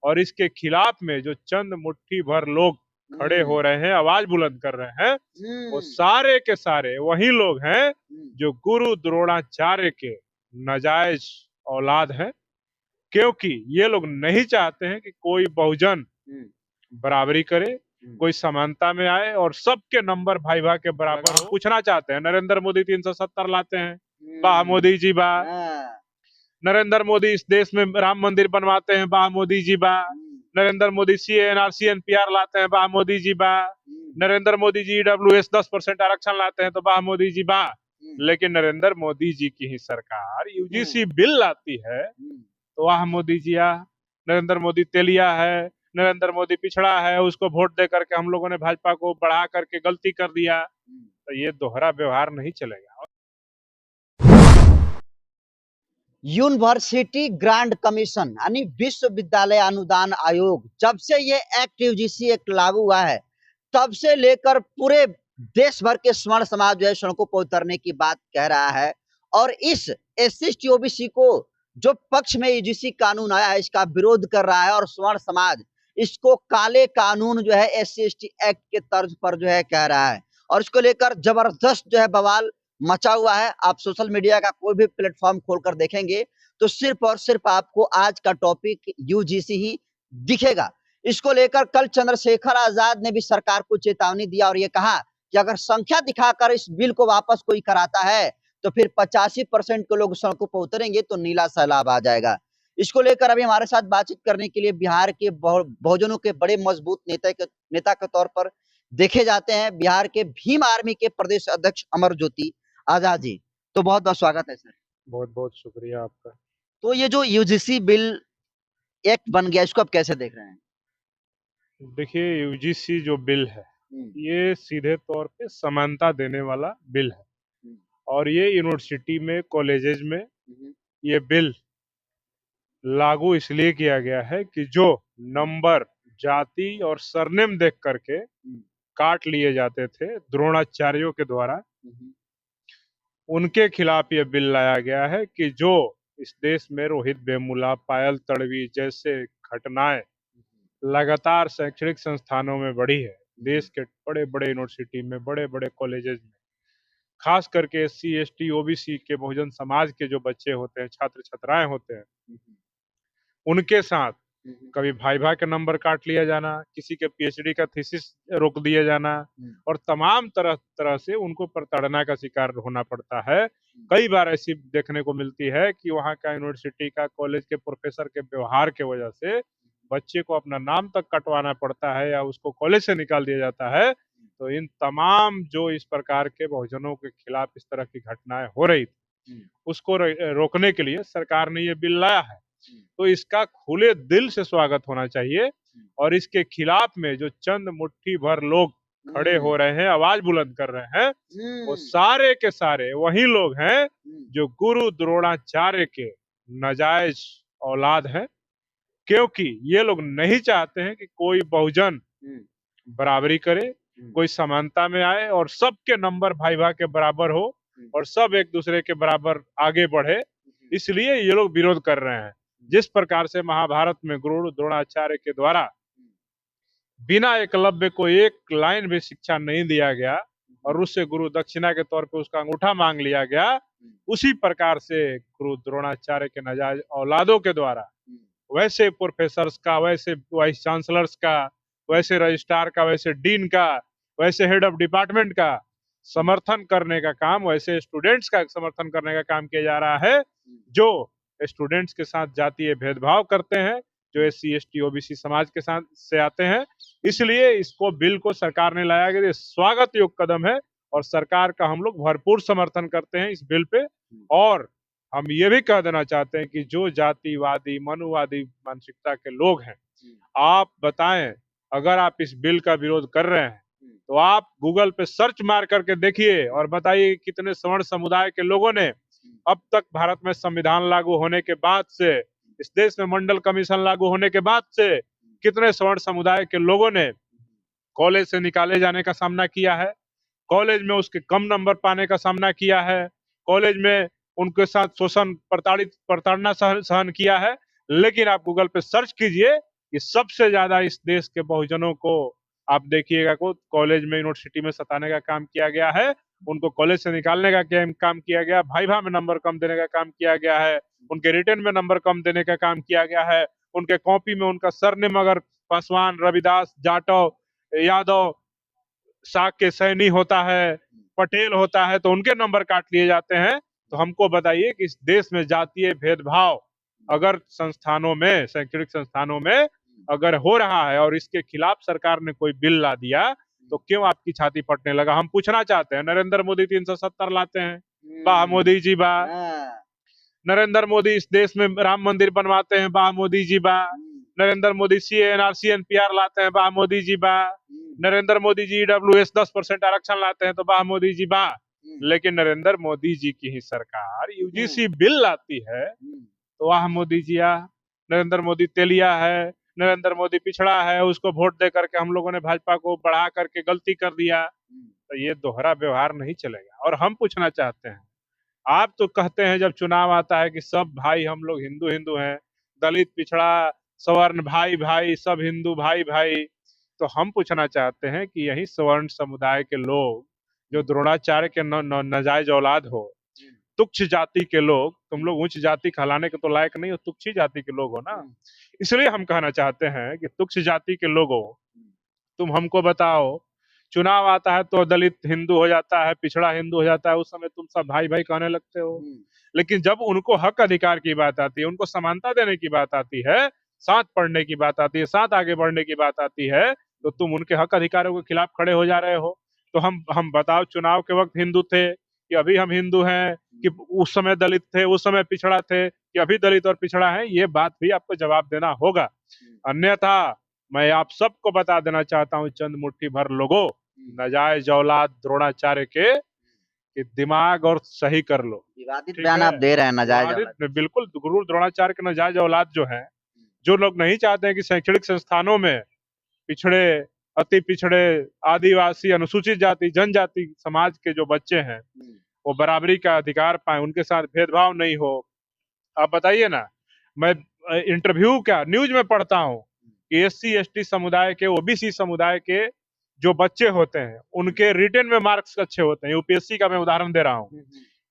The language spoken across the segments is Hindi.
और इसके खिलाफ में जो चंद मुट्ठी भर लोग खड़े हो रहे हैं, आवाज बुलंद कर रहे हैं, वो सारे के सारे वही लोग हैं जो गुरु द्रोणाचार्य के नाजायज औलाद हैं। क्योंकि ये लोग नहीं चाहते हैं कि कोई बहुजन बराबरी करे, कोई समानता में आए और सबके नंबर भाई भाई के बराबर हो। पूछना चाहते हैं, नरेंद्र मोदी 370 लाते हैं, वाह मोदी जी वाह। नरेंद्र मोदी इस देश में राम मंदिर बनवाते हैं, वाह मोदी जी वाह। नरेंद्र मोदी CNRC NPR लाते हैं, वाह मोदी जी वाह। नरेंद्र मोदी जी EWS 10% आरक्षण लाते हैं, तो वाह मोदी जी वाह। लेकिन नरेंद्र मोदी जी की ही सरकार UGC बिल लाती है, तो वाह मोदी जी आ। नरेंद्र मोदी तेलिया है, नरेंद्र मोदी पिछड़ा है, उसको वोट दे करके हम लोगों ने भाजपा को बढ़ा करके गलती कर दिया। तो ये दोहरा व्यवहार नहीं चलेगा। यूनिवर्सिटी ग्रांट कमीशन यानी विश्वविद्यालय अनुदान आयोग, जब से ये एक्ट UGC एक्ट लागू हुआ है, तब से लेकर पूरे देश भर के स्वर्ण समाज जो है सड़कों पर उतरने की बात कह रहा है। और इस SC OBC को जो पक्ष में UGC कानून आया है, इसका विरोध कर रहा है। और स्वर्ण समाज इसको काले कानून जो है SC ST एक्ट के तर्ज पर जो है कह रहा है। और इसको लेकर जबरदस्त जो है बवाल मचा हुआ है। आप सोशल मीडिया का कोई भी प्लेटफॉर्म खोलकर देखेंगे तो सिर्फ और सिर्फ आपको आज का टॉपिक UGC ही दिखेगा। इसको लेकर कल चंद्रशेखर आजाद ने भी सरकार को चेतावनी दिया और ये कहा कि अगर संख्या दिखाकर इस बिल को वापस कोई कराता है तो फिर 85% के लोग सड़कों पर उतरेंगे तो नीला सैलाब आ जाएगा। इसको लेकर अभी हमारे साथ बातचीत करने के लिए बिहार के बहुजनों के बड़े मजबूत नेता के तौर पर देखे जाते हैं बिहार के भीम आर्मी के प्रदेश अध्यक्ष अमर ज्योति आजाद जी। तो बहुत बहुत स्वागत है सर। बहुत बहुत शुक्रिया आपका। तो ये जो UGC बिल एक्ट बन गया, इसको आप कैसे देख रहे हैं? देखिए, UGC जो बिल है ये सीधे तौर पे समानता देने वाला बिल है। और ये यूनिवर्सिटी में, कॉलेजेस में ये बिल लागू इसलिए किया गया है कि जो नंबर, जाति और सरनेम देख करके काट लिए जाते थे द्रोणाचार्यों के द्वारा, उनके खिलाफ ये बिल लाया गया है कि जो इस देश में रोहित वेमुला, पायल तड़वी जैसे घटनाएं लगातार शैक्षणिक संस्थानों में बढ़ी है, देश के बड़े बड़े यूनिवर्सिटी में, बड़े बड़े कॉलेजेस में, खास करके SC ST OBC के बहुजन समाज के जो बच्चे होते हैं, छात्र छात्राएं होते हैं, उनके साथ कभी भाई के नंबर काट लिया जाना, किसी के PhD का थीसिस रोक दिया जाना और तमाम तरह से उनको प्रताड़ना का शिकार होना पड़ता है। कई बार ऐसी देखने को मिलती है कि वहाँ का यूनिवर्सिटी का, कॉलेज के प्रोफेसर के व्यवहार के वजह से बच्चे को अपना नाम तक कटवाना पड़ता है या उसको कॉलेज से निकाल दिया जाता है। तो इन तमाम जो इस प्रकार के बहुजनों के खिलाफ इस तरह की घटनाएं हो रही थी, उसको रोकने के लिए सरकार ने ये बिल लाया है। तो इसका खुले दिल से स्वागत होना चाहिए। और इसके खिलाफ में जो चंद मुट्ठी भर लोग खड़े हो रहे हैं, आवाज बुलंद कर रहे हैं, वो सारे के सारे वही लोग हैं जो गुरु द्रोणाचार्य के नाजायज औलाद हैं। क्योंकि ये लोग नहीं चाहते हैं कि कोई बहुजन बराबरी करे, कोई समानता में आए और सबके नंबर भाई भाई के बराबर हो और सब एक दूसरे के बराबर आगे बढ़े। इसलिए ये लोग विरोध कर रहे हैं। जिस प्रकार से महाभारत में गुरु द्रोणाचार्य के द्वारा बिना एकलव्य को एक लाइन भी शिक्षा नहीं दिया गया और उससे गुरु दक्षिणा के तौर पे उसका अंगूठा मांग लिया गया, उसी प्रकार से गुरु द्रोणाचार्य के नाजायज औलादों के द्वारा वैसे प्रोफेसर्स का, वैसे वाइस चांसलर्स का, वैसे रजिस्ट्रार का, वैसे डीन का, वैसे हेड ऑफ डिपार्टमेंट का समर्थन करने का काम, वैसे स्टूडेंट्स का समर्थन करने का काम किया जा रहा है जो स्टूडेंट्स के साथ जातीय भेदभाव करते हैं, जो SC ST OBC समाज के साथ से आते हैं। इसलिए इसको बिल को सरकार ने लाया गया, स्वागत योग्य कदम है और सरकार का हम लोग भरपूर समर्थन करते हैं इस बिल पे। और हम ये भी कह देना चाहते हैं कि जो जातिवादी, मनुवादी मानसिकता के लोग हैं, आप बताएं, अगर आप इस बिल का विरोध कर रहे हैं तो आप गूगल पे सर्च मार करके देखिए और बताइए कितने सवर्ण समुदाय के लोगों ने अब तक भारत में संविधान लागू होने के बाद से, इस देश में मंडल कमीशन लागू होने के बाद से, कितने सवर्ण समुदाय के लोगों ने कॉलेज से निकाले जाने का सामना किया है, कॉलेज में उसके कम नंबर पाने का सामना किया है, कॉलेज में उनके साथ शोषण, प्रताड़ना सहन किया है। लेकिन आप गूगल पे सर्च कीजिए, कि सबसे ज्यादा इस देश के बहुजनों को आप देखिएगा को कॉलेज में यूनिवर्सिटी में सताने का काम किया गया है, उनको कॉलेज से निकालने का काम किया गया, भाईभा में नंबर कम देने का काम किया गया है, उनके रिटर्न में नंबर कम देने का काम किया गया है, उनके कॉपी में उनका सरनेम अगर पासवान, रविदास, जाटव, यादव, शाक्य, सैनी होता है, पटेल होता है तो उनके नंबर काट लिए जाते हैं। तो हमको बताइए कि इस देश में जातीय भेदभाव अगर संस्थानों में, शैक्षणिक संस्थानों में अगर हो रहा है और इसके खिलाफ सरकार ने कोई बिल ला दिया तो क्यों आपकी छाती फटने लगा? हम पूछना चाहते हैं। नरेंद्र मोदी 370 लाते हैं, वाह मोदी जी वाह। नरेंद्र मोदी इस देश में राम मंदिर बनवाते हैं, वाह मोदी जी वाह। नरेंद्र मोदी CA/NRC NPR लाते हैं, वाह मोदी जी वाह। नरेंद्र मोदी जी EWS 10% आरक्षण लाते हैं तो वाह मोदी जी वाह। लेकिन नरेंद्र मोदी जी की ही सरकार UGC बिल लाती है तो वाह मोदी जी आ। नरेंद्र मोदी तेलिया है, नरेंद्र मोदी पिछड़ा है, उसको वोट दे करके हम लोगों ने भाजपा को बढ़ा करके गलती कर दिया। तो ये दोहरा व्यवहार नहीं चलेगा। और हम पूछना चाहते हैं, आप तो कहते हैं जब चुनाव आता है कि सब भाई हम लोग हिंदू हिंदू हैं, दलित, पिछड़ा, सवर्ण भाई भाई, सब हिंदू भाई भाई। तो हम पूछना चाहते हैं कि यही सवर्ण समुदाय के लोग जो द्रोणाचार्य के नाजायज औलाद हो, तुच्छ जाति के लोग, तुम लोग उच्च जाति कहलाने के तो लायक नहीं हो, तुच्छ जाति के लोग हो ना। इसलिए हम कहना चाहते हैं कि तुच्छ जाति के लोगों, तुम हमको बताओ, चुनाव आता है तो दलित हिंदू हो जाता है, पिछड़ा हिंदू हो जाता है, उस समय तुम सब भाई भाई कहने लगते हो। लेकिन जब उनको हक अधिकार की बात आती है, उनको समानता देने की बात आती है, साथ पढ़ने की बात आती है, साथ आगे बढ़ने की बात आती है, तो तुम उनके हक अधिकारों के खिलाफ खड़े हो जा रहे हो। तो हम बताओ, चुनाव के वक्त हिंदू थे कि अभी हम हिंदू हैं, कि उस समय दलित थे, उस समय पिछड़ा थे, कि अभी दलित और पिछड़ा है? ये बात भी आपको जवाब देना होगा। अन्यथा मैं आप सबको बता देना चाहता हूँ, चंद मुट्ठी भर लोगों, नाजायज औलाद द्रोणाचार्य के कि दिमाग और सही कर लो। विवादित ठीक बयान है? आप दे रहे हैं नाजायज औलाद। बिल्कुल, गुरु द्रोणाचार्य के नाजायज औलाद जो है, जो लोग नहीं चाहते हैं कि शैक्षणिक संस्थानों में पिछड़े, अति पिछड़े, आदिवासी, अनुसूचित जाति, जनजाति समाज के जो बच्चे हैं वो बराबरी का अधिकार पाए, उनके साथ भेदभाव नहीं हो। आप बताइए ना, मैं इंटरव्यू क्या न्यूज में पढ़ता हूँ कि SC ST समुदाय के, OBC समुदाय के जो बच्चे होते हैं उनके रिटन में मार्क्स अच्छे होते हैं। UPSC का मैं उदाहरण दे रहा हूँ,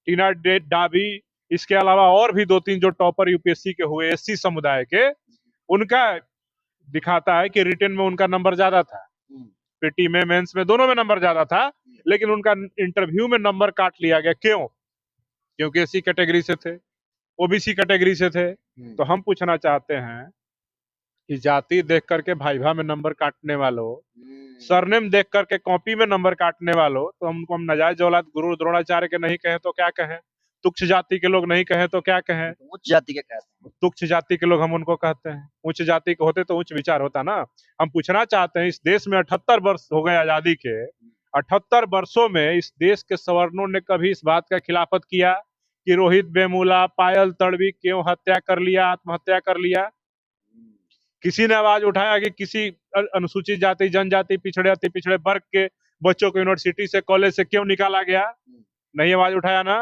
टीना डाबी, इसके अलावा और भी 2-3 जो टॉपर UPSC के हुए SC समुदाय के, उनका दिखाता है कि रिटन में उनका नंबर ज्यादा था, PT में, मेंस में, दोनों में नंबर ज्यादा था, लेकिन उनका इंटरव्यू में नंबर काट लिया गया। क्यों? क्योंकि SC कैटेगरी से थे, OBC कैटेगरी से थे। तो हम पूछना चाहते हैं कि जाति देख करके भाईभा में नंबर काटने वालों, सरनेम देख करके कॉपी में नंबर काटने वालों, तो हमको हम नाजायज औलाद गुरु द्रोणाचार्य के नहीं कहें तो क्या कहें? तुच्छ जाति के लोग नहीं कहें तो क्या कहें? उच्च जाति के कहते हैं। तुच्छ जाति के लोग हम उनको कहते हैं। उच्च जाति के होते तो उच्च विचार होता ना। हम पूछना चाहते हैं, इस देश में 78 वर्ष हो गए आजादी के, 78 वर्षों में इस देश के सवर्णों ने कभी इस बात का खिलाफत किया कि रोहित वेमुला, पायल तड़वी क्यों हत्या कर लिया, आत्महत्या कर लिया? किसी ने आवाज उठाया कि किसी अनुसूचित जाति, जनजाति, पिछड़े, अति पिछड़े वर्ग के बच्चों को यूनिवर्सिटी से, कॉलेज से क्यों निकाला गया? नहीं आवाज उठाया ना।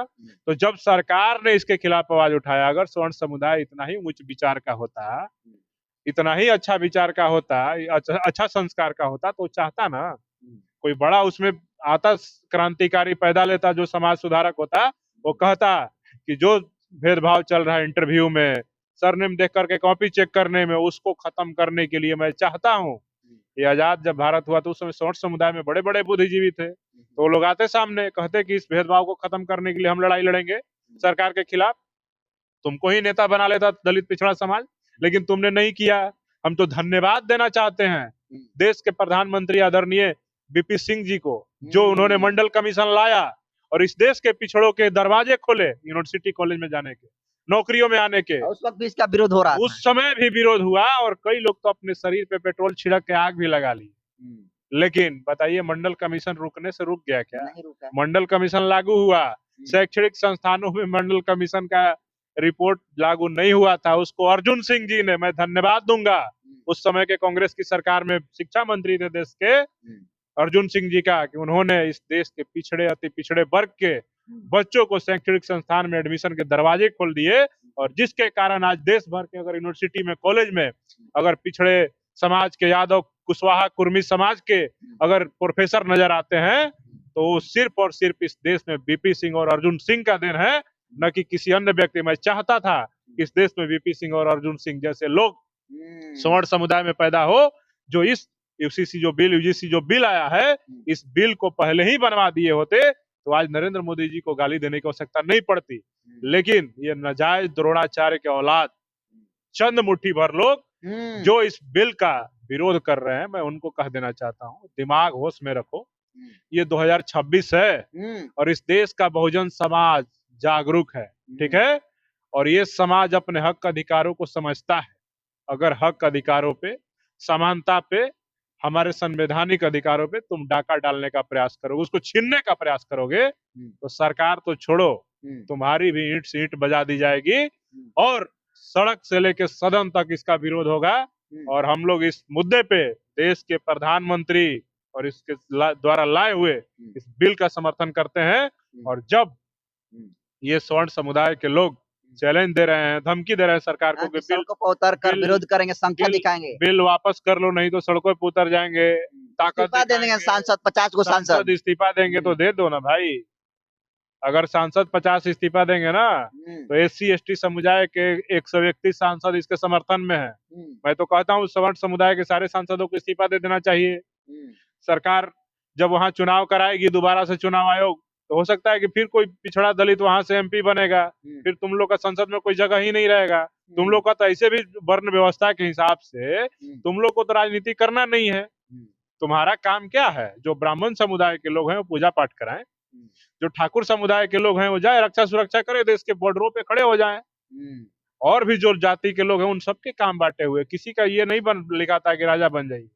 तो जब सरकार ने इसके खिलाफ आवाज उठाया, अगर स्वर्ण समुदाय इतना ही उच्च विचार का होता, इतना ही अच्छा विचार का होता, अच्छा संस्कार का होता, तो चाहता ना कोई बड़ा उसमें आता, क्रांतिकारी पैदा लेता, जो समाज सुधारक होता, वो कहता कि जो भेदभाव चल रहा है इंटरव्यू में, सरनेम देख करके कॉपी चेक करने में, उसको खत्म करने के लिए मैं चाहता हूँ। ये आजाद जब भारत हुआ तो उस समय स्वर्ण समुदाय में बड़े बड़े बुद्धिजीवी थे, तो वो लोग आते सामने, कहते कि इस भेदभाव को खत्म करने के लिए हम लड़ाई लड़ेंगे सरकार के खिलाफ। तुमको ही नेता बना लेता दलित पिछड़ा समाज, लेकिन तुमने नहीं किया। हम तो धन्यवाद देना चाहते हैं देश के प्रधानमंत्री आदरणीय VP सिंह जी को, जो उन्होंने मंडल कमीशन लाया और इस देश के पिछड़ों के दरवाजे खोले यूनिवर्सिटी, कॉलेज में जाने के, नौकरियों में आने के। उस वक्त भी इसका विरोध हो रहा उस समय भी विरोध हुआ और कई लोग तो अपने शरीर पे पेट्रोल छिड़क के आग भी लगा ली। लेकिन बताइए, मंडल कमीशन रुकने से रुक गया क्या? नहीं रुका। मंडल कमीशन लागू हुआ, शैक्षणिक संस्थानों में मंडल कमीशन का रिपोर्ट लागू नहीं हुआ था, उसको अर्जुन सिंह जी ने, मैं धन्यवाद दूंगा उस समय के कांग्रेस की सरकार में शिक्षा मंत्री थे देश के अर्जुन सिंह जी का, कि उन्होंने इस देश के पिछड़े, अति पिछड़े वर्ग के बच्चों को शैक्षणिक संस्थान में एडमिशन के दरवाजे खोल दिए और जिसके कारण आज देश भर के अगर यूनिवर्सिटी में, कॉलेज में अगर पिछड़े समाज के, यादव, कुशवाहा, कुर्मी समाज के अगर प्रोफेसर नजर आते हैं तो वो सिर्फ और सिर्फ इस देश में वीपी सिंह और अर्जुन सिंह का देन है, न कि किसी अन्य व्यक्ति। मैं चाहता था कि इस देश में वीपी सिंह और अर्जुन सिंह जैसे लोग स्वर्ण समुदाय में पैदा हो, जो इस यूजीसी जो बिल आया है, इस बिल को पहले ही बनवा दिए होते तो आज नरेंद्र मोदी जी को गाली देने की आवश्यकता नहीं पड़ती। लेकिन ये नाजायज द्रोणाचार्य के औलाद चंद मुट्ठी भर लोग जो इस बिल का विरोध कर रहे हैं, मैं उनको कह देना चाहता हूँ, दिमाग होश में रखो। ये 2026 है और इस देश का बहुजन समाज जागरूक है, ठीक है, और ये समाज अपने हक अधिकारों को समझता है। अगर हक अधिकारों पे, समानता पे, हमारे संवैधानिक अधिकारों पे तुम डाका डालने का प्रयास करोगे, उसको छीनने का प्रयास करोगे, तो सरकार तो छोड़ो, तुम्हारी भी ईंट से ईंट बजा दी जाएगी और सड़क से लेकर सदन तक इसका विरोध होगा। और हम लोग इस मुद्दे पे देश के प्रधानमंत्री और इसके द्वारा लाए हुए इस बिल का समर्थन करते हैं। और जब ये स्वर्ण समुदाय के लोग चैलेंज दे रहे हैं, धमकी दे रहे हैं सरकार को कि सड़कों पर उतर कर विरोध करेंगे, संख्या दिखाएंगे, बिल वापस कर लो नहीं तो सड़कों पे उतर जाएंगे, ताकत देंगे, सांसद 50 को सांसद इस्तीफा देंगे, तो दे दो ना भाई। अगर सांसद 50 इस्तीफा देंगे ना तो SC ST समुदाय के 131 सांसद इसके समर्थन में है। मैं तो कहता हूँ स्वर्ण समुदाय के सारे सांसदों को इस्तीफा दे देना चाहिए। सरकार जब वहां चुनाव कराएगी, दोबारा से चुनाव आयोग, तो हो सकता है कि फिर कोई पिछड़ा दलित वहां से MP बनेगा, फिर तुम लोग का संसद में कोई जगह ही नहीं रहेगा। तुम लोग का तो ऐसे भी वर्ण व्यवस्था के हिसाब से तुम लोग को तो राजनीति करना नहीं है। तुम्हारा काम क्या है? जो ब्राह्मण समुदाय के लोग हैं वो पूजा पाठ कराएं, जो ठाकुर समुदाय के लोग हैं वो जाए रक्षा सुरक्षा करे, देश के बॉर्डरों पे खड़े हो जाएं। और भी जो जाति के लोग हैं उन सबके काम बांटे हुए, किसी का ये नहीं लिखा था कि राजा बन जाइए।